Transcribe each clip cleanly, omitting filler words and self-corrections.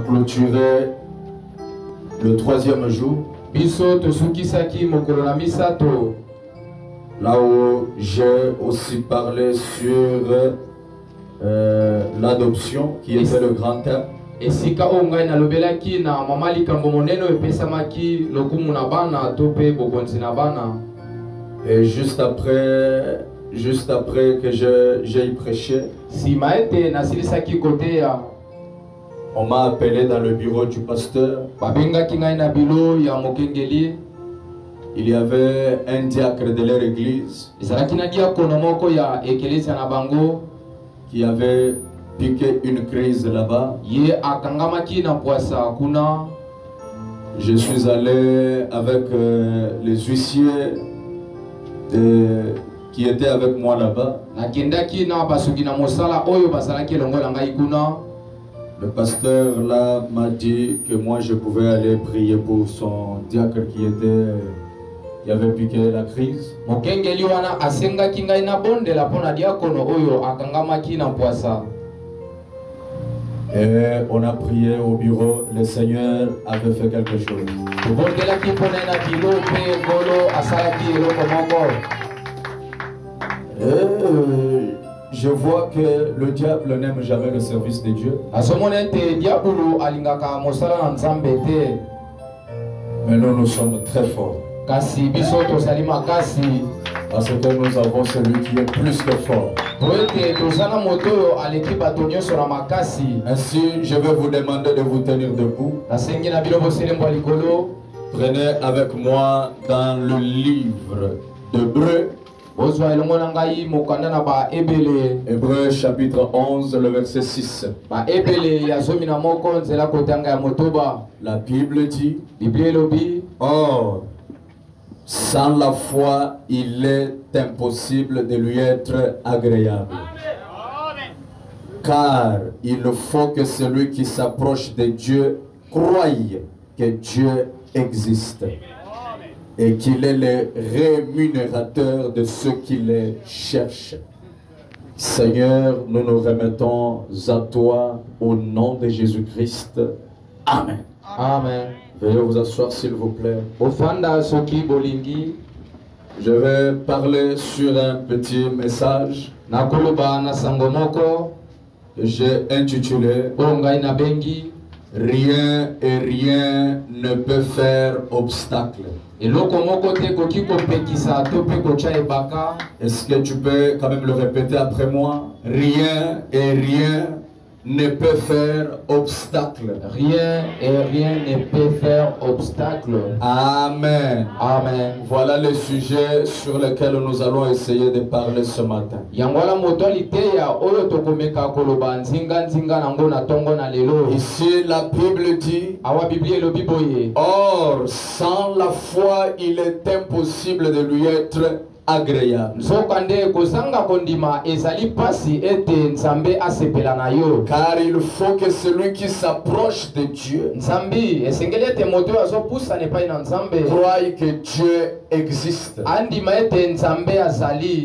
clôturé le 3e jour. Là où j'ai aussi parlé sur l'adoption, qui était le grand thème. Et juste après que j'ai prêché, on m'a appelé dans le bureau du pasteur. Il y avait un diacre de leur église qui avait piqué une crise là-bas. Je suis allé avec les huissiers qui étaient avec moi là-bas. Le pasteur là m'a dit que moi je pouvais aller prier pour son diacre qui avait piqué la crise. Et on a prié au bureau, le Seigneur avait fait quelque chose. Je vois que le diable n'aime jamais le service de Dieu. Mais nous sommes très forts. Parce que nous avons celui qui est plus que fort. Ainsi, je vais vous demander de vous tenir debout. Prenez avec moi dans le livre d'Hébreux. Hébreux chapitre 11, le verset 6. La Bible dit: Or, sans la foi, il est impossible de lui être agréable. Car il faut que celui qui s'approche de Dieu croie que Dieu existe et qu'il est le rémunérateur de ceux qui les cherchent. Seigneur, nous nous remettons à toi au nom de Jésus-Christ. Amen. Amen. Veuillez vous asseoir s'il vous plaît. Je vais parler sur un petit message que j'ai intitulé Rien et rien ne peut faire obstacle. Est-ce que tu peux quand même le répéter après moi? Rien et rien ne peut faire obstacle. Rien et rien ne peut faire obstacle. Amen. Amen. Voilà le sujet sur lequel nous allons essayer de parler ce matin. Ici, la Bible dit: Or, sans la foi, il est impossible de lui être agréable. Car il faut que celui qui s'approche de Dieu croie que Dieu existe.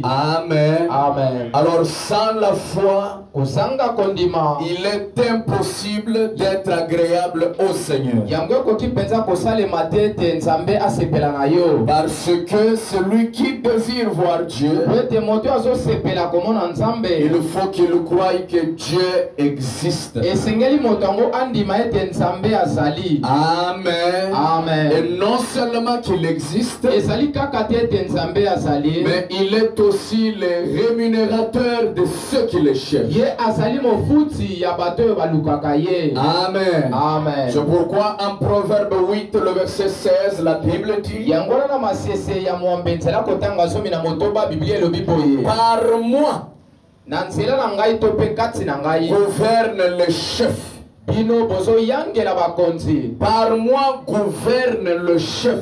Amen. Amen. Alors sans la foi, il est impossible d'être agréable au Seigneur. Parce que celui qui désire voir Dieu, il faut qu'il croie que Dieu existe. Amen. Amen. Et non seulement qu'il existe, mais il est aussi le rémunérateur de ceux qui le cherchent. Amen. Amen. C'est pourquoi en Proverbe 8, le verset 16, la Bible dit: Par moi gouverne le chef. Par moi gouverne le chef.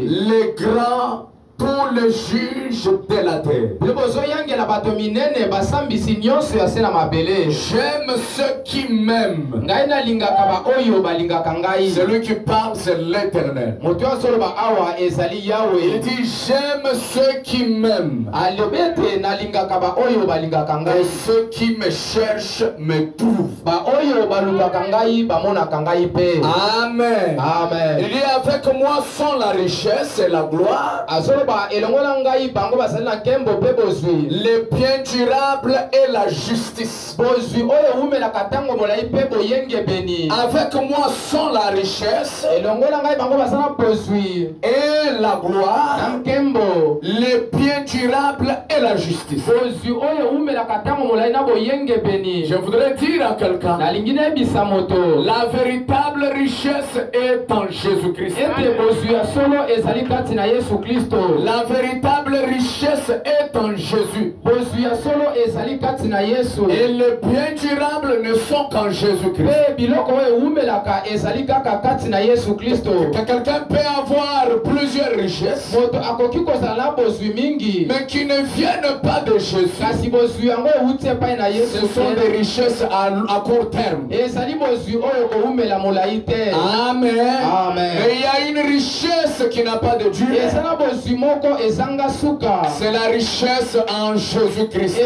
Les grands tous les juges de la terre. J'aime ceux qui m'aiment. Celui qui parle, c'est l'Éternel. Il dit, j'aime ceux qui m'aiment. Et ceux qui me cherchent me trouvent. Amen. Amen. Il dit, avec moi sont la richesse et la gloire, les biens durables et la justice. Avec moi sont la richesse et la gloire, les biens durables et la justice. Je voudrais dire à quelqu'un, la véritable richesse est en Jésus-Christ. La véritable richesse est en Jésus. Et les biens durables ne sont qu'en Jésus-Christ. Que quelqu'un peut avoir plusieurs richesses, mais qui ne viennent pas de Jésus. Ce sont des richesses à court terme. Amen. Amen. Mais il y a une richesse qui n'a pas de durée. C'est la richesse en Jésus-Christ.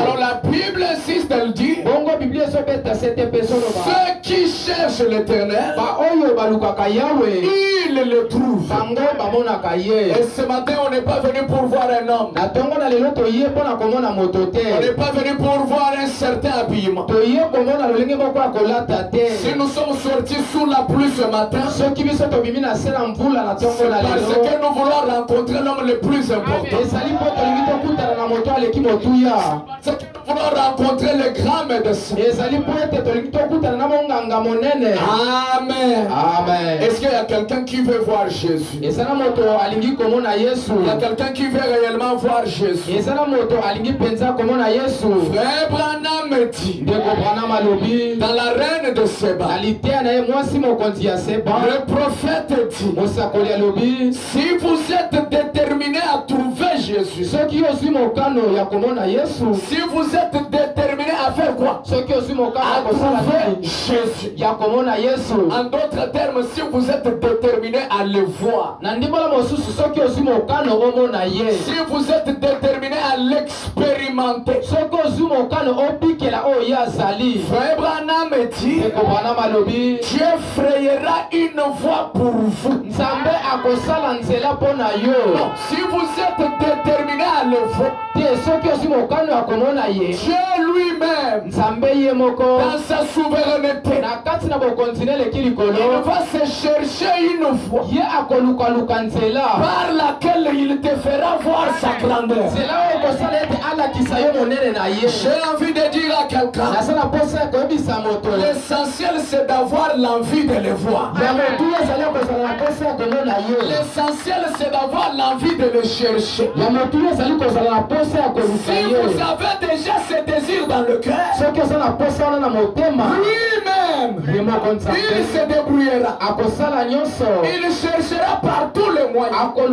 Alors la Bible insiste, elle dit, ceux qui cherchent l'Éternel, ils le trouvent. Et ce matin, on n'est pas venu pour voir un homme. On n'est pas venu pour voir un certain habillement. Si nous sommes sortis sous la pluie ce matin, c'est parce que nous voulons rencontrer l'homme le plus important. C'est que nous voulons rencontrer le grand médecin. Amen. Amen. Est-ce qu'il y a quelqu'un qui veut voir Jésus? Il y a quelqu'un qui veut réellement voir Jésus. Frère Branham me dit, dans la reine de Séba, le prophète dit, si vous êtes déterminé à trouver Jésus, si vous êtes déterminé à faire quoi? À trouver Jésus. En d'autres termes, si vous êtes déterminé à le voir, si vous êtes déterminé à l'expérimenter, Frère Branham dit, Dieu frayera une voie pour vous. Non, si vous êtes déterminé à le voir, Dieu lui-même, dans sa souveraineté, il va se chercher une voie par laquelle il te fera voir sa grandeur. J'ai envie de dire à quelqu'un, l'essentiel c'est d'avoir l'envie de le voir. L'essentiel c'est d'avoir l'envie de le chercher. Si vous avez déjà ce désir dans le cœur, lui-même, il se débrouillera. Il cherchera par tous les moyens pour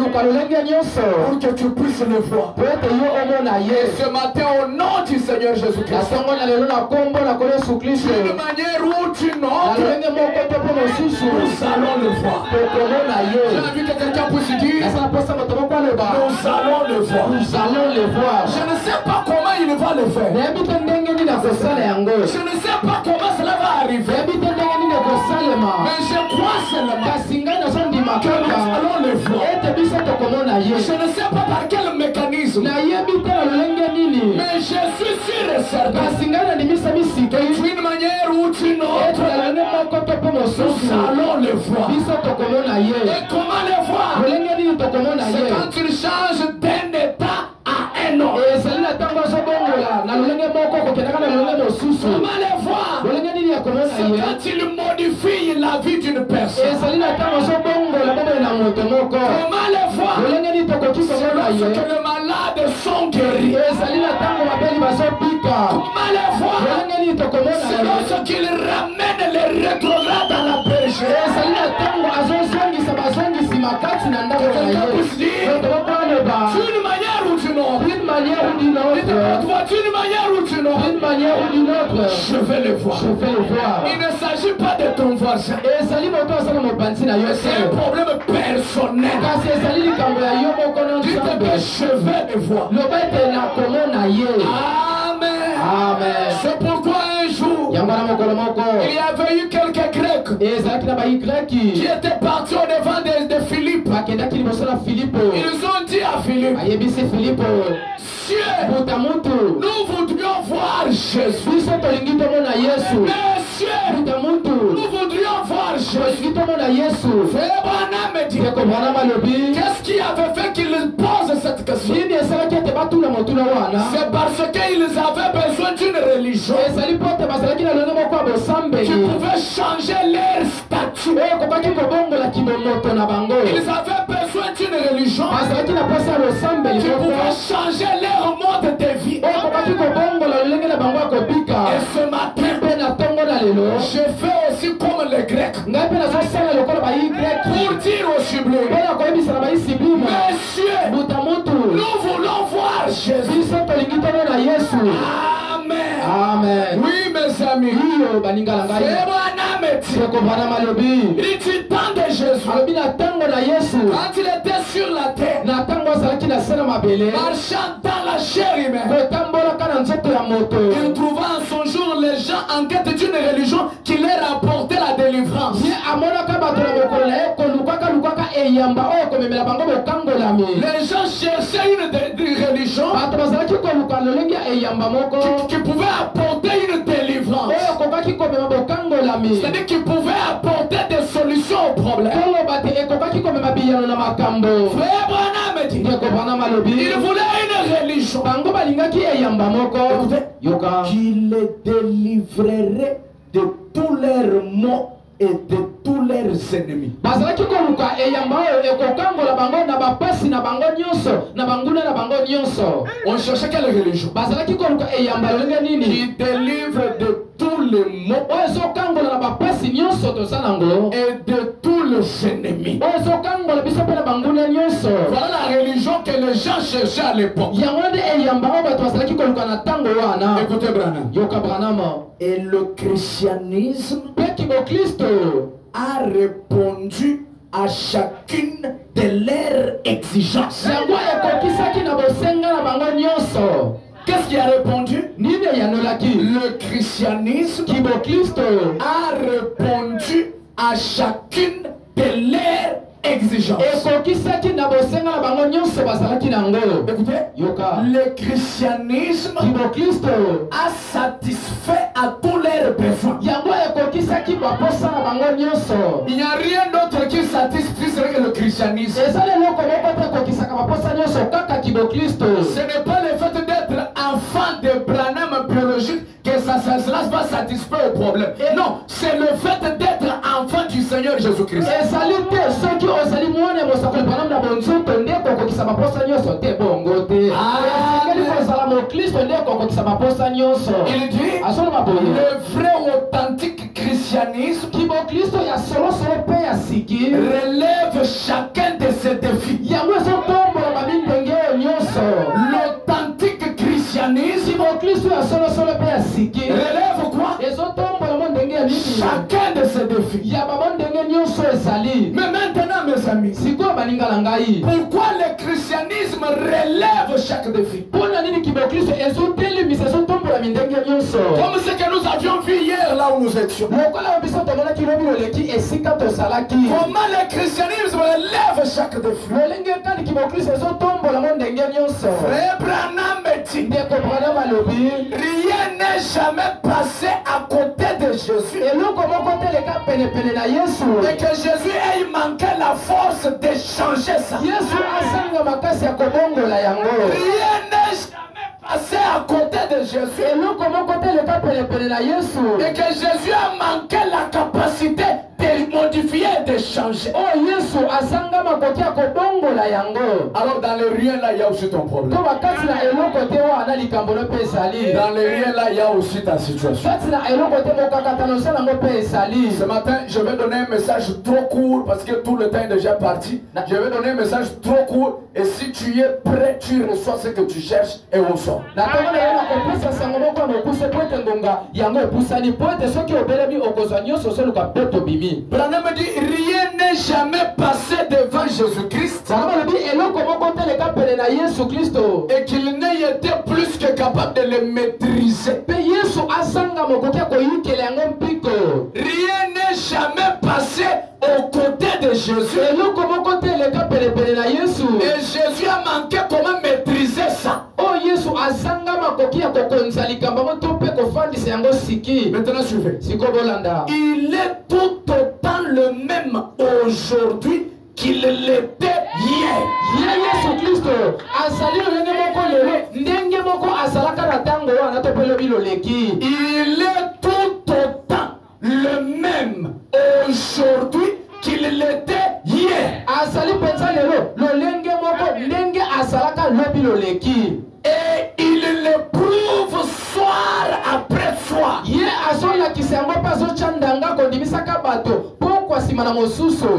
que tu puisses le voir. Et ce matin, au nom du Seigneur Jésus-Christ, d'une manière ou d'une autre, nous allons le voir. J'ai envie que quelqu'un puisse dire, nous allons le voir. Je ne sais pas comment il va le faire. Je ne sais pas comment cela va arriver. Mais je crois seulement que nous allons le voir. Je ne sais pas par quel mécanisme, mais je suis sûr et certain d'une manière ou d'une autre, nous allons le voir. Et comment le voir? C'est quand il change d'un état à un autre. Comment le voir? C'est quand il modifie la vie d'une personne. Comment le voir? C'est lorsque le malade sont guéris. Comment le voir? C'est lorsqu'il ramène les rétrogrades à la bergerie. quelqu'un puisse dire d'une manière ou d'une autre. D'une manière ou d'une autre. D'une manière ou d'une autre. D'une manière ou d'une autre. Je vais le voir. Je vais le voir. Il ne s'agit pas de ton voisin. C'est un problème personnel. Dites que je vais le voir. Amen. Amen. C'est pourquoi un jour, il y avait eu quelques Grecs qui étaient partis au devant de Philippe. Ils ont dit à Philippe, Monsieur, nous voudrions voir Jésus. Monsieur, nous voudrions voir Jésus. Frère Branham me dit, qu'est-ce qui avait fait qu'il pose cette question? C'est parce qu'ils avaient besoin d'une religion qui pouvait changer leur statut. Ils avaient besoin d'une religion qui pouvait changer leur mode de vie. Et ce matin, je fais aussi comme les Grecs pour dire au sublime, Monsieur, nous voulons voir Jésus. Amen. Amen. Oui, mes amis. Il dit tant de Jésus. Quand il était sur la terre, marchant dans la chair humaine, il trouva en son jour les gens en quête d'une religion qui leur apportait la délivrance. Les gens cherchaient une religion qui pouvait apporter une délivrance. C'est-à-dire qu'il pouvait apporter des solutions aux problèmes. Frère Branham dit, il voulait une religion qui les délivrerait de tous leurs maux et de tous leurs ennemis. On cherchait quelle religion qui délivre de tous les maux et de tous les ennemis. Voilà la religion que les gens cherchaient à l'époque. Écoutez Branham. Et le christianisme a répondu à chacune de leurs exigences. Qu'est-ce qui a répondu? Le christianisme a répondu à chacune de leurs exigences. Écoutez, le christianisme a satisfait à tous leurs besoins. Il n'y a rien d'autre qui satisfait que le christianisme. Ce n'est pas le fait d'être enfant de Branham biologique que cela va satisfaire au problème. Non, c'est le fait d'être enfant du Seigneur Jésus-Christ. Il dit, le vrai authentique christianisme relève chacun de ses défis. L'authentique christianisme relève quoi? Chacun de ses défis. Mais maintenant, mes amis, pourquoi le christianisme relève chaque défi? Comme ce que nous avions vu hier là où nous étions. Comment le christianisme relève chaque défi? Frère Branham me dit, rien n'est jamais passé à côté de Jésus. Et que Jésus ait manqué la force de changer ça. Rien n'est jamais passé à côté de Jésus. Et que Jésus a manqué la capacité de modifier et de changer. Alors dans le rien là, il y a aussi ton problème. Dans les riens là, il y a aussi ta situation. Ce matin, je vais donner un message trop court parce que tout le temps est déjà parti. Je vais donner un message trop court et si tu es prêt, tu reçois ce que tu cherches et on sort. Branham me dit rien n'est jamais passé devant Jésus-Christ et qu'il n'ait été plus que capable de le maîtriser. Rien n'est jamais passé aux côtés de Jésus. Et Jésus a manqué comment maîtriser ça. Maintenant suivez. Il est tout autant le même aujourd'hui qu'il l'était hier. Il est tout autant le même aujourd'hui qu'il l'était hier. Et il le prouve soir après soir.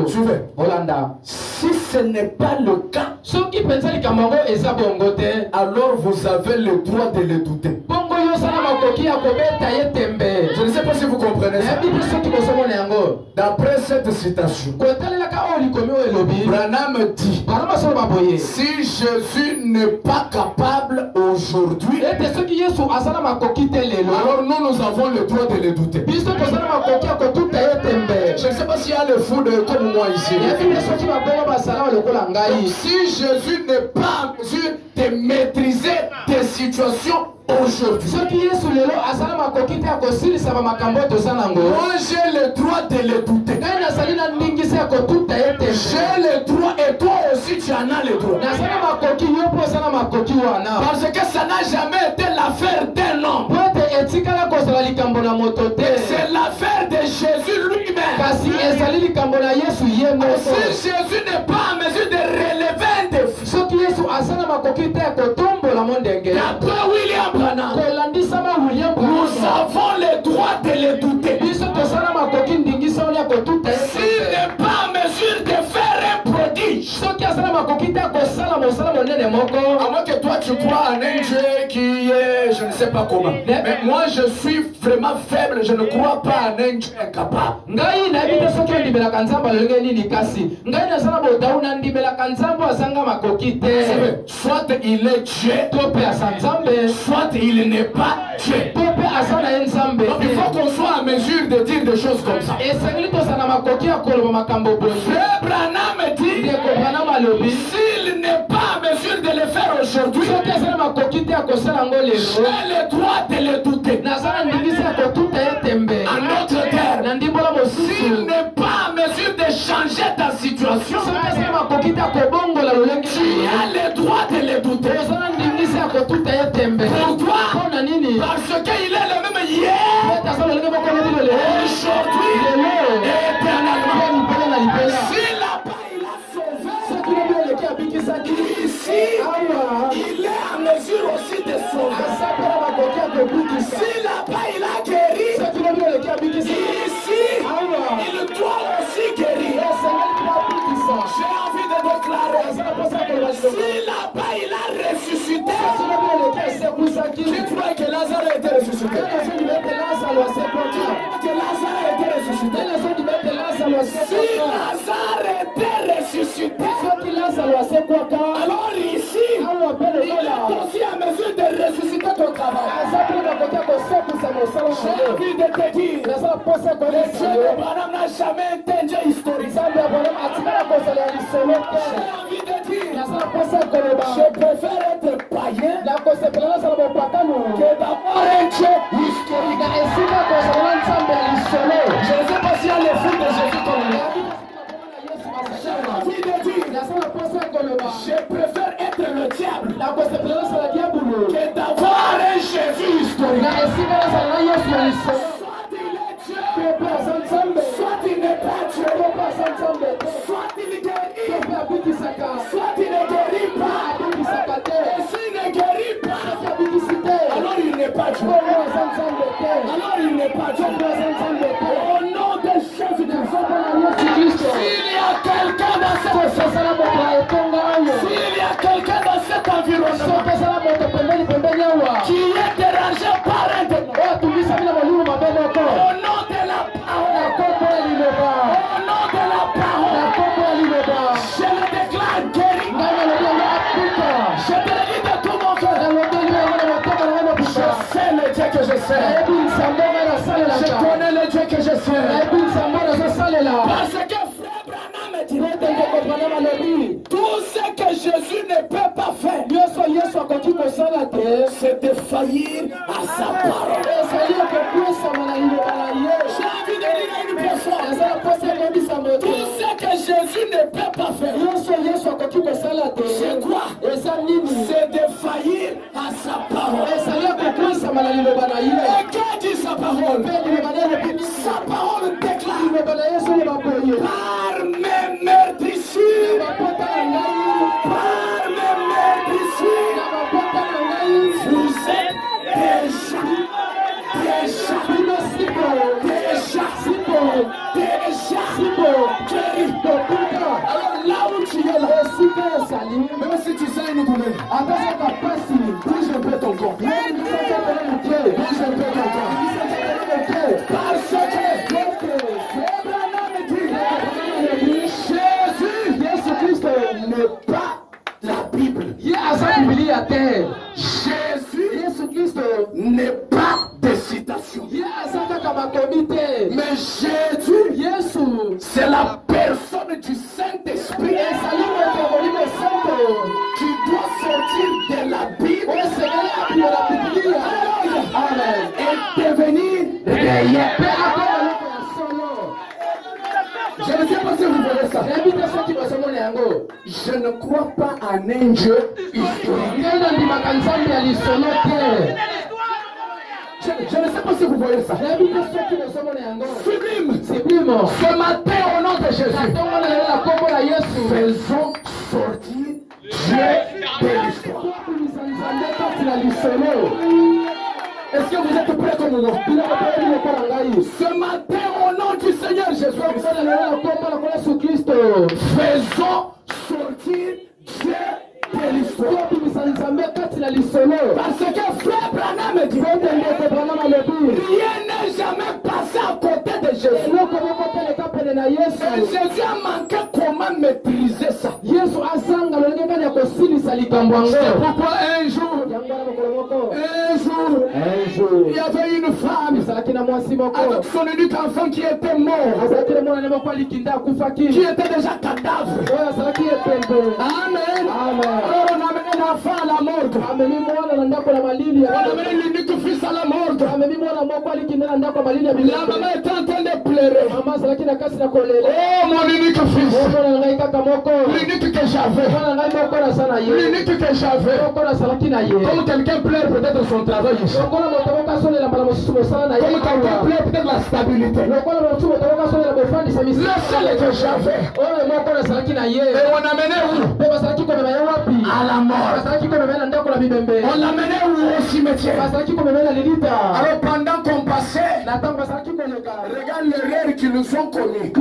Suivez. Si ce n'est pas le cas, alors vous avez le droit de le douter. Je ne sais pas si vous comprenez ça. D'après cette citation, Branham dit, si Jésus n'est pas capable aujourd'hui, alors nous avons le droit de le douter. Je ne sais pas s'il y a le fou comme moi ici. Si Jésus n'est pas en mesure de maîtriser des situations aujourd'hui, moi j'ai le droit de le douter. J'ai le droit et toi aussi tu en as le droit. Parce que ça n'a jamais été l'affaire d'un homme. C'est l'affaire de Jésus lui-même. Si Jésus n'est pas en mesure de relever un défi, d'après William Branham, nous avons le droit de le douter. S'il n'est pas en mesure de faire un prodige, à moins que toi tu crois en un Dieu qui est, je ne sais pas comment. Mais moi je suis vraiment faible, je ne crois pas en un Dieu incapable. Soit il est Dieu, soit il n'est pas Dieu. Donc il faut qu'on soit en mesure de dire des choses comme ça. Frère Branham dit, s'il n'est pas en mesure de le faire aujourd'hui, j'ai le droit de le douter. En d'autres termes, s'il n'est pas en mesure de changer ta situation, tu as le droit de le douter. Pourquoi? Parce qu'il est le même hier, aujourd'hui, éternellement. S'il n'a pas, il a sauvé. Ici, il est en mesure aussi de sauver. S'il n'a pas, il a guéri. Ici, il doit aussi guérir. J'ai envie de déclarer, s'il n'a pas, il a ressuscité. Tu crois que Lazare a été ressuscité? Que Lazare a été ressuscité? Si Lazare était ressuscité, alors ici, il est aussi en mesure de ressusciter ton travail. J'ai envie de te dire, le Dieu de Branham n'a jamais été un Dieu historique. J'ai envie de dire, je préfère être païen que d'avoir un Dieu historique. Je ne sais pas s'il y a les fous de Jésus comme lui. J'ai envie de dire, je préfère être le diable que d'avoir un Jésus historique. Soit il n'est pas Dieu, soit il guérit, soit il ne guérit pas. Et s'il ne guérit pas, pas Dieu. Alors il n'est pas Dieu. Au nom de Jésus-Christ. S'il y a quelqu'un dans quelqu'un dans cet environnement qui est dérangé par un démon, au nom de la parole, je le déclare guéri. Je te le dis de tout mon cœur. Je sais le Dieu que je sais. Je connais le Dieu que je sais. Parce que frère Branham dit, tout ce que Jésus ne peut pas faire, c'est de faillir à sa parole. J'ai envie de dire à une personne, tout ce que Jésus ne peut pas faire, c'est quoi? C'est de faillir à sa parole. Et que dit sa parole? Sa parole déclare, par mes meurtrissures, vous êtes déjà alors là où tu es là, même si tu sais une douleur, bouge un peu ton corps. Bouge un peu ton corps. Parce que Jésus-Christ n'est pas la Bible. Jésus-Christ n'est pas des citations. Mais Jésus, c'est la personne du Saint-Esprit qui doit sortir de la Bible et devenir réel. Je ne sais pas si vous voyez ça. Je ne crois pas en un Dieu historique. Je ne sais pas si vous voyez ça. Sublime. Ce matin, au nom de Jésus, faisons sortir Dieu de l'histoire. Est-ce que vous êtes prêts comme moi? Ce matin, au nom du Seigneur Jésus, faisons sortir Dieu de l'histoire. Parce que frère Branham dit, rien n'est jamais passé à côté de Jésus. Et Jésus a manqué comment maîtriser ça. C'est pourquoi un jour, il y avait une femme avec son unique enfant qui était mort, qui était déjà cadavre. Amen. Alors on a amené l'enfant à la morgue. On a amené l'unique fils à la morgue. La maman était en train de pleurer. Oh mon unique fils, l'unique que j'avais, l'unique que j'avais. Comme quelqu'un pleure peut-être son travail ici. Comme quelqu'un pleure peut-être la stabilité. Le seul que j'avais. Et on a mené où? À la mort. On l'a mené où? Au cimetière. Alors pendant qu'on passait, regarde l'erreur qu'ils nous ont commis.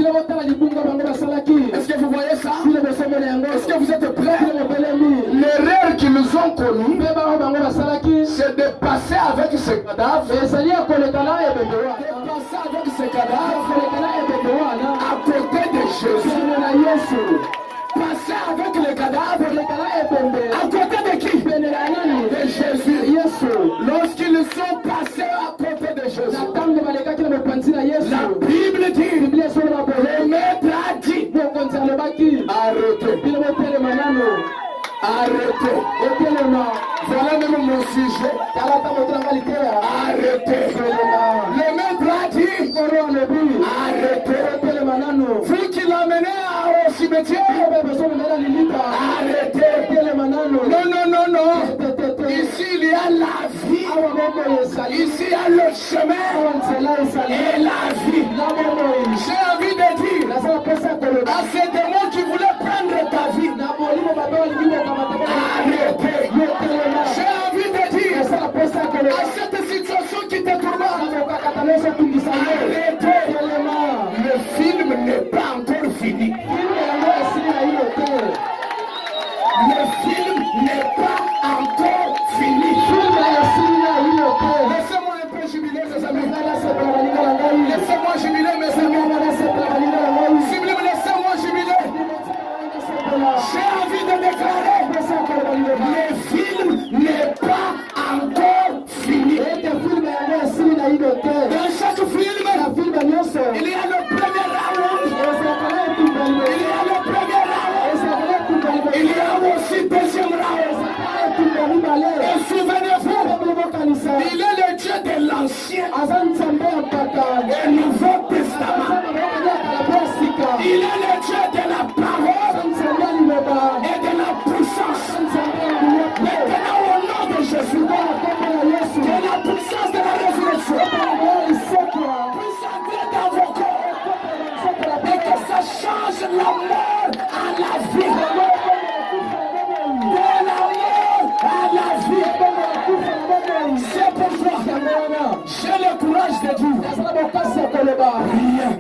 Est-ce que vous voyez ça? Est-ce que vous êtes prêts? L'erreur qu'ils nous ont commis, c'est de passer avec ce cadavre. À côté de Jésus. Passer avec le cadavre. À côté de qui? De Jésus. Lorsqu'ils sont passés à côté de Jésus, la Bible dit, le maître a dit, arrêtez. Arrêtez. Voilà même mon sujet. Arrêtez. Le maître a dit, arrêtez. Vous qui l'amenez au cimetière, arrêtez. Non. Ici il y a la vie. Ici il y a le chemin et la vie. J'ai envie de dire à ces démons qui voulaient prendre ta vie, arrêtez. J'ai envie de dire à cette situation Le film n'est pas encore fini. Le film n'est pas encore fini. Laissez-moi un peu jubiler, mes amis. Laissez-moi jubiler, mes amis. S'il vous plaît, laissez-moi jubiler. J'ai envie de déclarer, le film n'est pas encore fini. Dans chaque film, il y a le premier round. Il y a le premier round. Il y a aussi le deuxième round. Et souvenez-vous, il est le Dieu de l'Ancien et Nouveau Testament. Il est le Dieu de la parole et de la puissance. Maintenant, au nom de Jésus, de la puissance de la résurrection, puisse entrer dans vos corps et que ça change la mort à la vie. De la mort à la vie. C'est pourquoi j'ai le courage de dire rien et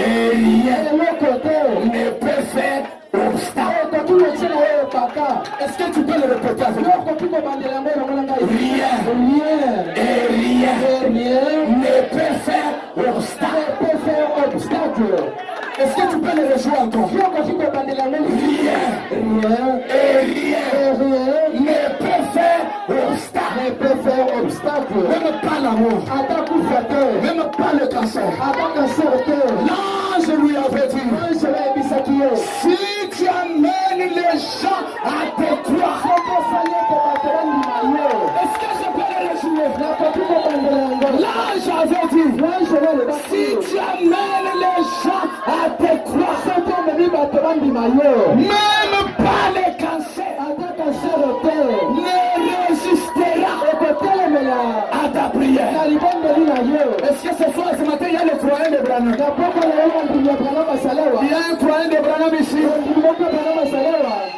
rien ne peut faire obstacle. Est-ce que tu peux le répéter avec moi? Rien et rien ne peut faire obstacle. Est-ce que tu peux le rejoindre encore? Rien et rien ne peut faire obstacle. Même pas l'amour, même pas le cancer. L'ange lui avait dit, si tu amènes les gens à te croire, est-ce que je peux le réjouir? L'ange avait dit, si tu amènes les gens à te croire, même pas le cancer ne résistera à ta prière. Est-ce que ce soir, ce matin, il y a le croyant de Branham? Il y a un croyant de Branham ici.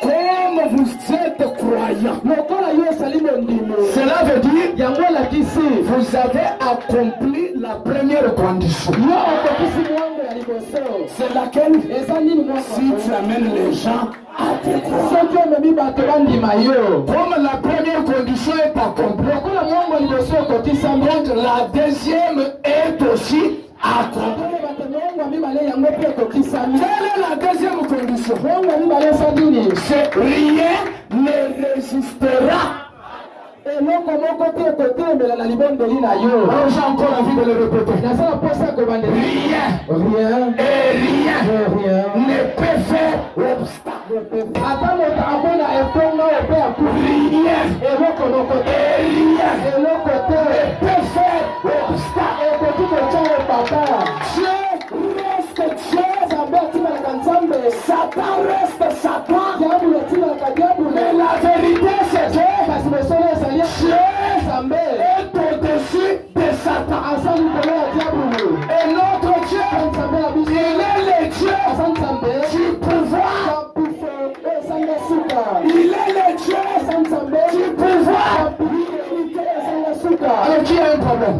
Comme vous êtes croyant, cela veut dire vous avez accompli la première condition. C'est laquelle? Si tu amènes les gens à te croire. Comme la première condition est accomplie, la deuxième est aussi accomplie. Quelle est la deuxième condition? C'est rien ne résistera. J'ai encore envie de le répéter. Rien et rien ne peut faire obstacle. Rien et rien ne peut faire obstacle. Satan reste Satan. Mais la vérité c'est que Dieu est au-dessus de Satan. Et notre Dieu, il est le Dieu du pouvoir. Il est le Dieu du pouvoir. Alors qui a un problème?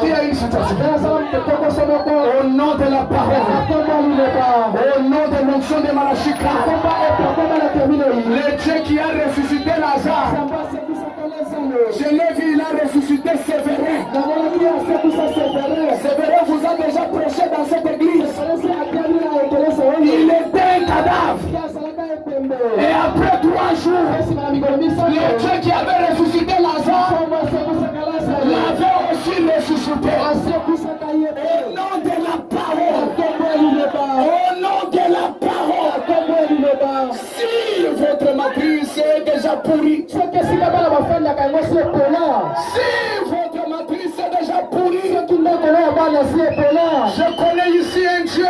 Qui a une situation? Au nom de la parole, au nom de l'onction de Malachika, le Dieu qui a ressuscité Lazare, je l'ai vu, il a ressuscité Séverin. Séverin vous a déjà prêché dans cette église. Il était un cadavre. Et après 3 jours, le Dieu qui avait ressuscité Lazare l'avait aussi ressuscité. Au nom de la parole, au nom de la parole, si votre matrice est déjà pourrie, si votre matrice est déjà pourrie, je connais ici un Dieu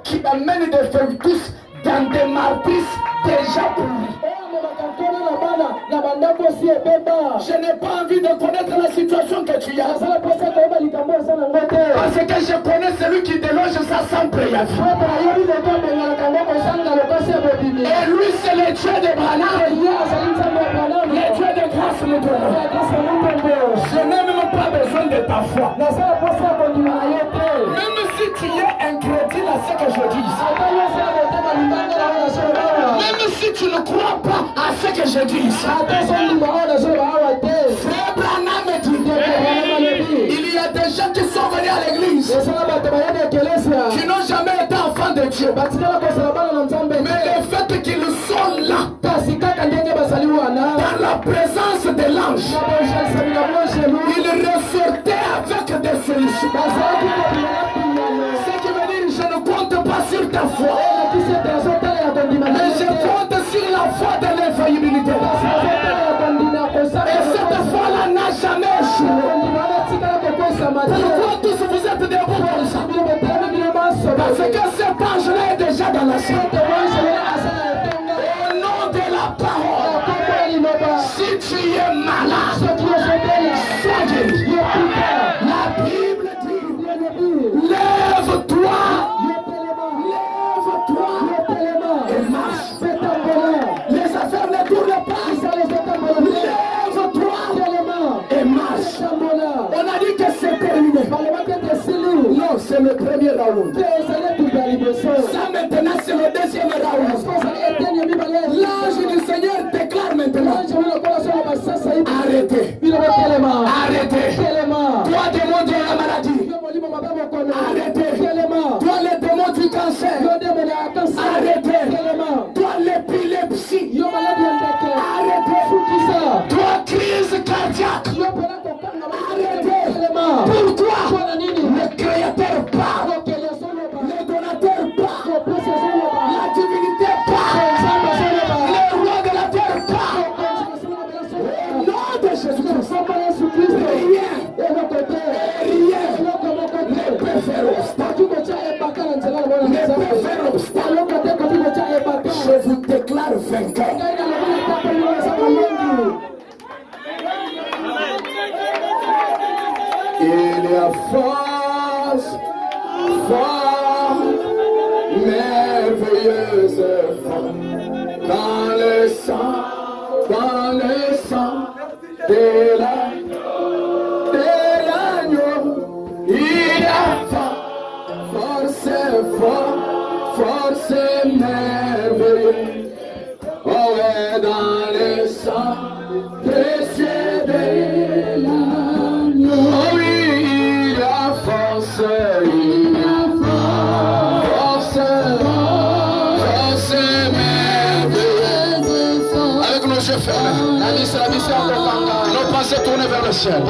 qui amène des fœtus dans des matrices déjà pourries. Je n'ai pas envie de connaître la situation que tu as. Parce que je connais celui qui déloge ça sans préavis. Et lui c'est le Dieu de Branham, le Dieu de grâce Je n'ai même pas besoin de ta foi. Même si tu es incrédule à ce que je dis. Même si tu ne crois pas à ce que je dis. Frère Branham me dit, il y a des gens qui sont venus à l'église qui n'ont jamais été enfants de Dieu. Mais le fait qu'ils sont là dans la présence de l'ange, ils ressortaient avec des solutions. Ce qui veut dire je ne compte pas sur ta foi, mais je compte sur la foi de l'infaillibilité. Et cette foi-là n'a jamais échoué. Pourquoi tous vous êtes des bons comme ça? Parce que cet ange-là est déjà dans la salle. Au nom de la parole, si tu es malade, sois guéri. La Bible dit, lève-toi, et marche. Les affaires ne tournent pas. Lève-toi et marche. On a dit que c'est terminé. Non, c'est le premier round. Ça maintenant c'est le deuxième round. L'ange du Seigneur déclare maintenant. Arrêtez. Arrêtez. Toi démon de la maladie. Arrêtez. Toi les démons du cancer. Arrêtez. Toi l'épilepsie. Arrêtez. Toi crise cardiaque. Arrêtez. Pourquoi? Le Créateur parle. Le donateur parle. La divinité parle. Le roi de la terre parle. Au nom de Jésus-Christ. Rien ne peut faire obstacle. Ne peut faire obstacle. Je vous déclare vainqueur. Il y a force, merveilleuse force dans le sang de l'agneau. Il y a force merveilleuse. Oh, ouais, dans le sang précieux de l'agneau. Oh oui, il y a force merveilleuse. Avec nos yeux fermés, nos pensées tournées vers le ciel.